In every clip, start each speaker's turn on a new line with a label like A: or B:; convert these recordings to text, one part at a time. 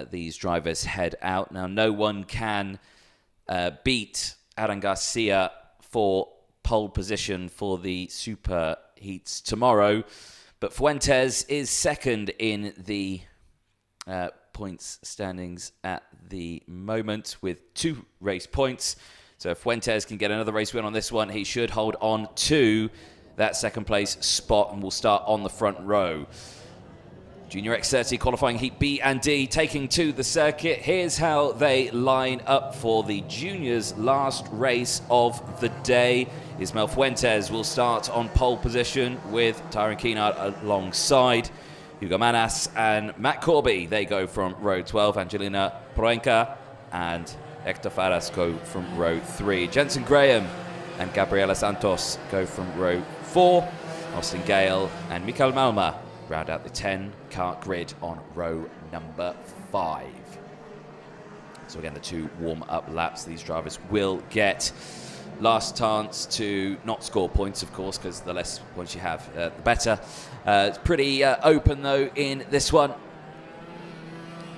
A: these drivers head out. Now, no one can beat Aaron Garcia for pole position for the Super Heats tomorrow, but Fuentes is second in the points standings at the moment with 2 race points. So if Fuentes can get another race win on this one, he should hold on to that second place spot and will start on the front row. Junior X30 qualifying heat B and D taking to the circuit. Here's how they line up for the juniors' last race of the day. Ismael Fuentes will start on pole position with Tyron Keenard alongside. Hugo Manas and Matt Corby, they go from row 12. Angelina Proenca and Hector Faras go from row 3. Jensen Graham and Gabriela Santos go from row 4. Austin Gale and Mikael Malma round out the 10-car grid on row number 5. So again, the 2 warm-up laps these drivers will get. Last chance to not score points, of course, because the less points you have, the better. It's pretty open, though, in this one.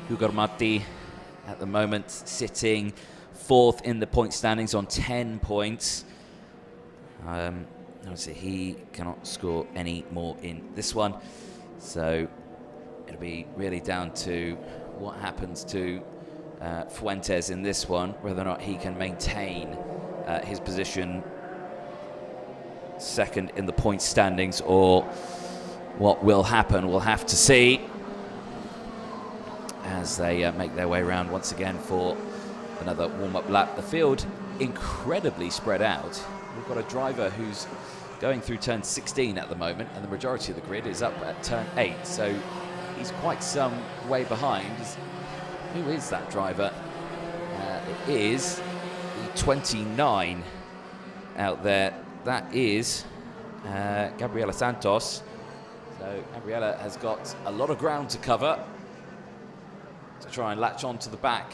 A: Hugo Matti, at the moment, sitting 4th in the point standings on 10 points. Obviously, he cannot score any more in this one. So it'll be really down to what happens to Fuentes in this one, whether or not he can maintain his position second in the point standings, or what will happen. We'll have to see as they make their way around once again for another warm-up lap. The field incredibly spread out. We've got a driver who's going through turn 16 at the moment, and the majority of the grid is up at turn 8, so he's quite some way behind. Who is that driver? It is the 29 out there. That is Gabriela Santos. So Gabriela has got a lot of ground to cover to try and latch on to the back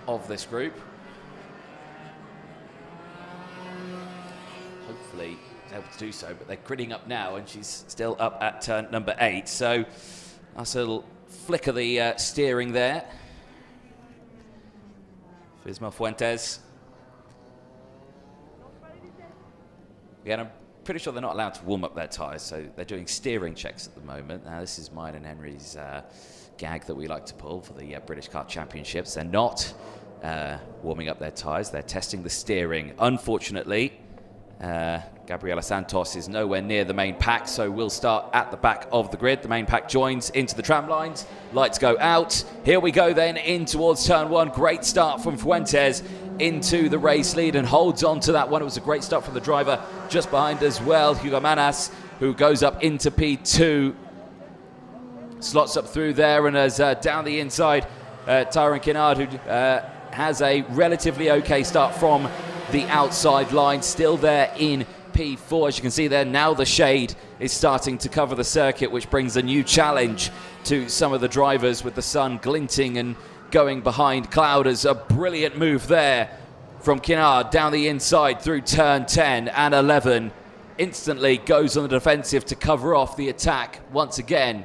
A: of this group. Hopefully able to do so, but they're gridding up now, and she's still up at turn number 8. So that's a little flick of the steering there for Ismael Fuentes. Again, I'm pretty sure they're not allowed to warm up their tyres, so they're doing steering checks at the moment. Now, this is mine and Henry's gag that we like to pull for the British Car Championships. They're not warming up their tyres, they're testing the steering. Unfortunately, Gabriela Santos is nowhere near the main pack, so we'll start at the back of the grid. The main pack joins into the tram lines. Lights go out. Here we go then in towards turn 1. Great start from Fuentes into the race lead and holds on to that one. It was a great start from the driver just behind as well, Hugo Manas, who goes up into P2. Slots up through there, and as down the inside, Tyron Keenard, who has a relatively okay start from the outside line, still there in P4. As you can see there, now the shade is starting to cover the circuit, which brings a new challenge to some of the drivers, with the sun glinting and going behind clouders. A brilliant move there from Keenard down the inside through turn 10 and 11. Instantly goes on the defensive to cover off the attack once again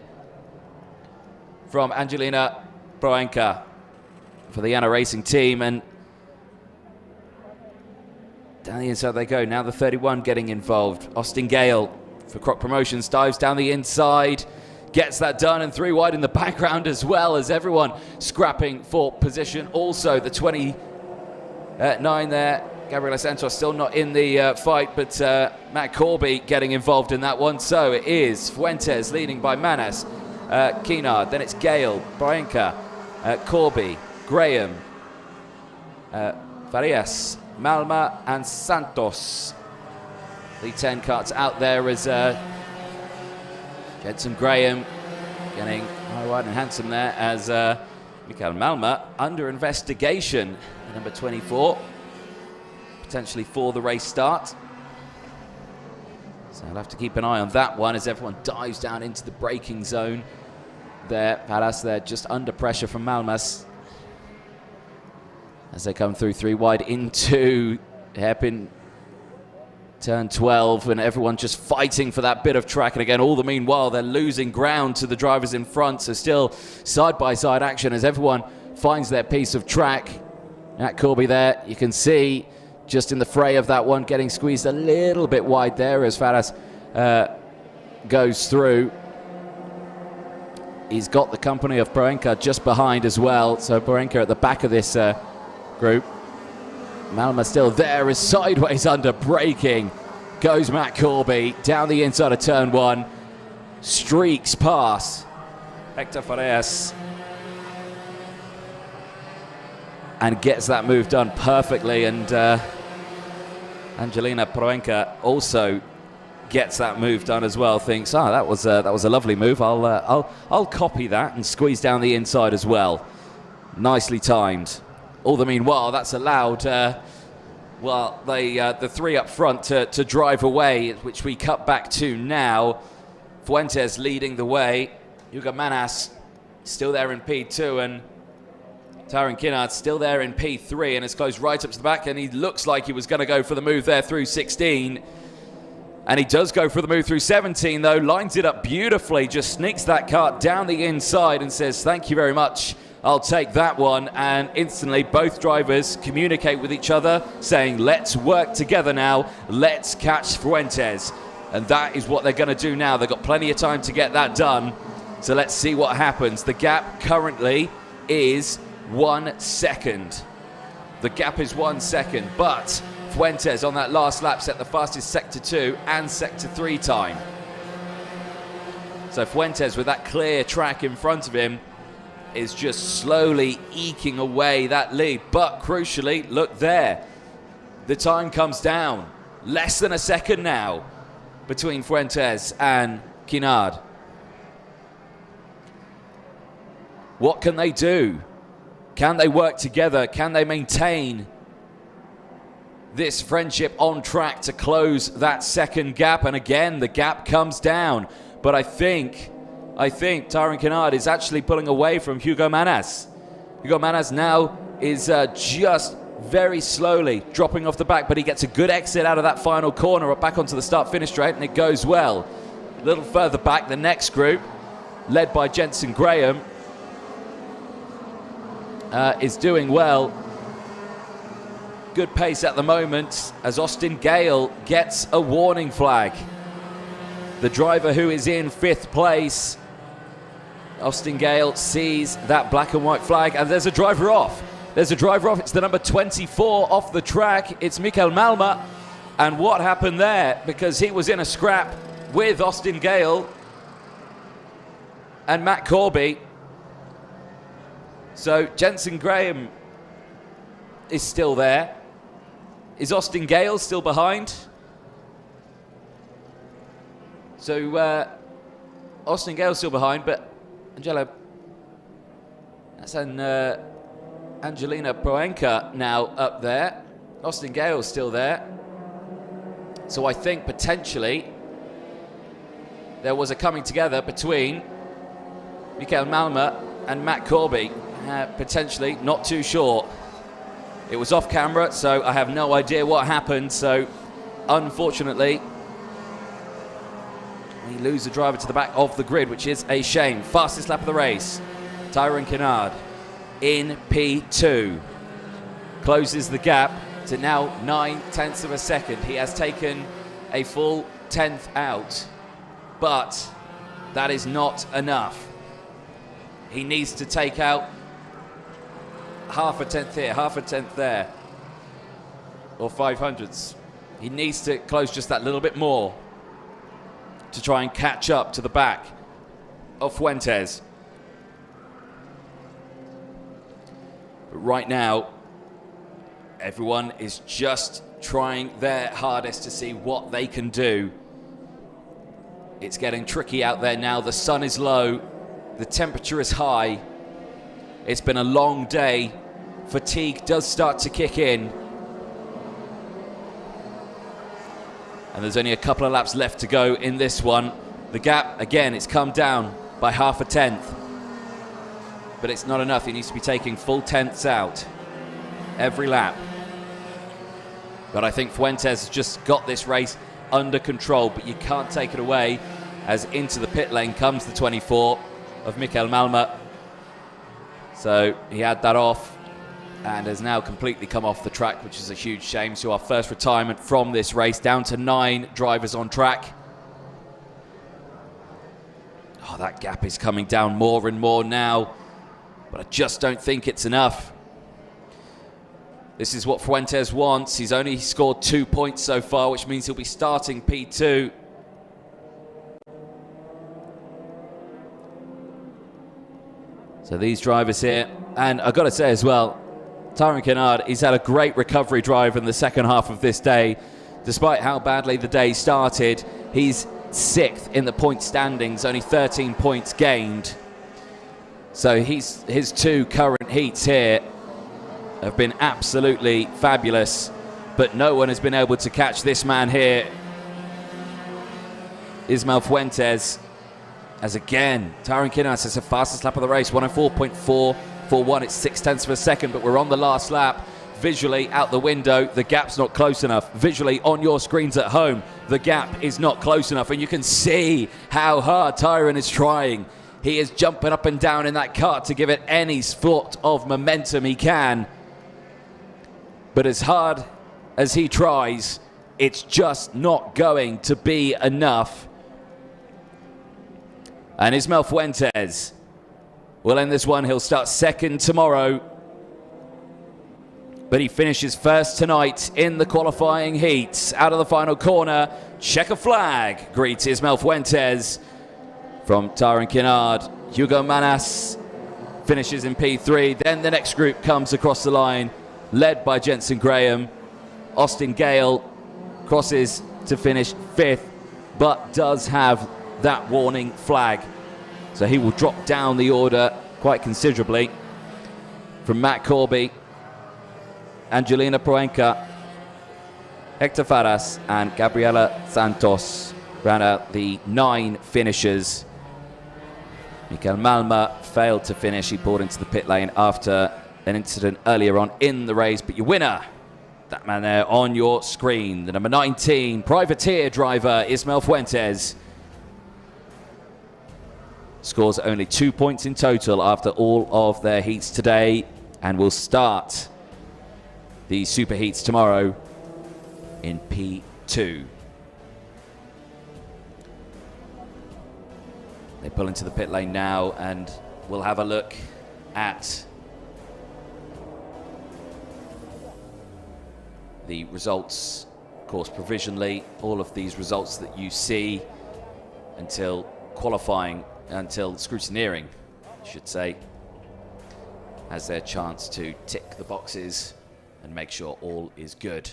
A: from Angelina Proenca for the Yana Racing team. And down the inside they go. Now the 31 getting involved. Austin Gale for Croc Promotions dives down the inside, gets that done, and 3 wide in the background as well, as everyone scrapping for position. Also the 29 there, Gabriela Santos, still not in the fight, but Matt Corby getting involved in that one. So it is Fuentes leading by Manas, Keenard, then it's Gale, Proenca, Corby, Graham, Farias, Malma and Santos. The 10 carts out there as Jensen Graham getting high, wide and handsome there, as Mikael Malma under investigation, number 24, potentially for the race start. So I'll have to keep an eye on that one as everyone dives down into the braking zone there. Palas there just under pressure from Malmas as they come through 3 wide into hairpin Turn 12, and everyone just fighting for that bit of track. And again, all the meanwhile, they're losing ground to the drivers in front. So still side-by-side action as everyone finds their piece of track. Matt Corby there, you can see just in the fray of that one, getting squeezed a little bit wide there as Faras goes through. He's got the company of Proença just behind as well. So Proença at the back of this group. Malma still there, is sideways under braking. Goes Matt Corby down the inside of turn 1. Streaks past Hector Farias. And gets that move done perfectly. And Angelina Proença also gets that move done as well. Thinks, that was a lovely move. I'll copy that and squeeze down the inside as well. Nicely timed. All the meanwhile, that's allowed the three up front to drive away, which we cut back to now. Fuentes leading the way. Hugo Manas still there in P2, and Tyron Kinnard still there in P3, and it's closed right up to the back, and he looks like he was going to go for the move there through 16. And he does go for the move through 17, though. Lines it up beautifully, just sneaks that kart down the inside and says, thank you very much. I'll take that one. And instantly both drivers communicate with each other saying, let's work together now. Let's catch Fuentes. And that is what they're going to do now. They've got plenty of time to get that done. So let's see what happens. The gap currently is 1 second. The gap is 1 second, but Fuentes on that last lap set the fastest Sector 2 and Sector 3 time. So Fuentes with that clear track in front of him is just slowly eking away that lead. But crucially, look there. The time comes down. Less than a second now between Fuentes and Kinnard. What can they do? Can they work together? Can they maintain this friendship on track to close that second gap? And again, the gap comes down. But I think Tyron Kinnard is actually pulling away from Hugo Manas. Hugo Manas now is just very slowly dropping off the back, but he gets a good exit out of that final corner or back onto the start-finish straight, and it goes well. A little further back, the next group, led by Jensen Graham, is doing well. Good pace at the moment as Austin Gale gets a warning flag. The driver who is in 5th place, Austin Gale, sees that black and white flag, and there's a driver off. There's a driver off. It's the number 24 off the track. It's Mikel Malma. And what happened there? Because he was in a scrap with Austin Gale and Matt Corby. So Jensen Graham is still there. Is Austin Gale still behind? So Austin Gale's still behind, but that's Angelina Proença now up there. Austin Gale's still there. So I think potentially there was a coming together between Mikel Malma and Matt Corby. Potentially, not too sure. It was off camera, so I have no idea what happened. So unfortunately, we lose the driver to the back of the grid, which is a shame. Fastest lap of the race, Tyron Kinnard in P2. Closes the gap to now 9/10 of a second. He has taken a full 10th out, but that is not enough. He needs to take out half a tenth here, half a tenth there, or 500ths. He needs to close just that little bit more to try and catch up to the back of Fuentes. But right now, everyone is just trying their hardest to see what they can do. It's getting tricky out there now. The sun is low, the temperature is high. It's been a long day. Fatigue does start to kick in. And there's only a couple of laps left to go in this one. The gap, again, it's come down by half a tenth. But it's not enough. He needs to be taking full tenths out every lap. But I think Fuentes has just got this race under control, but you can't take it away as into the pit lane comes the 24 of Mikel Malma. So he had that off and has now completely come off the track, which is a huge shame. So our first retirement from this race, down to 9 drivers on track. Oh, that gap is coming down more and more now, but I just don't think it's enough. This is what Fuentes wants. He's only scored 2 points so far, which means he'll be starting P2. So these drivers here, and I've got to say as well, Tyrone Kennard, he's had a great recovery drive in the second half of this day. Despite how badly the day started, he's 6th in the point standings, only 13 points gained. So his 2 current heats here have been absolutely fabulous, but no one has been able to catch this man here, Ismael Fuentes, as again, Tyrone Kennard has the fastest lap of the race, 104.441. It's 0.6 of a second, but we're on the last lap. Visually out the window, the gap's not close enough. Visually on your screens at home, the gap is not close enough, and you can see how hard Tyrone is trying. He is jumping up and down in that kart to give it any sort of momentum he can. But as hard as he tries, it's just not going to be enough. And Ismael Fuentes will end this one. He'll start 2nd tomorrow. But he finishes 1st tonight in the qualifying heats. Out of the final corner, checker flag greets Ismael Fuentes from Tyrone Kennard. Hugo Manas finishes in P3. Then the next group comes across the line, led by Jensen Graham. Austin Gale crosses to finish 5th, but does have that warning flag. So he will drop down the order quite considerably. From Matt Corby, Angelina Proença, Hector Faras, and Gabriela Santos round out the 9 finishers. Mikel Malma failed to finish. He pulled into the pit lane after an incident earlier on in the race. But your winner, that man there on your screen, the number 19 privateer driver, Ismael Fuentes, scores only 2 points in total after all of their heats today, and will start the super heats tomorrow in P2. They pull into the pit lane now, and we'll have a look at the results. Of course, provisionally, all of these results that you see until qualifying, until scrutineering, I should say, has their chance to tick the boxes and make sure all is good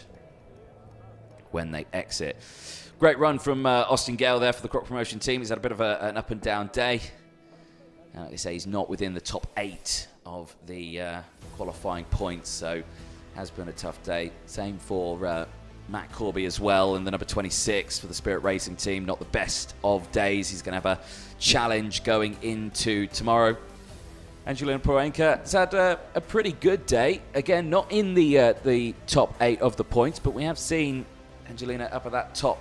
A: when they exit. Great run from Austin Gale there for the crop promotion team. He's had a bit of an up and down day. Like they say, he's not within the top 8 of the qualifying points, so has been a tough day. Same for Matt Corby as well, and the number 26 for the Spirit Racing team. Not the best of days. He's going to have a challenge going into tomorrow. Angelina Proença has had a pretty good day. Again, not in the top 8 of the points, but we have seen Angelina up at that top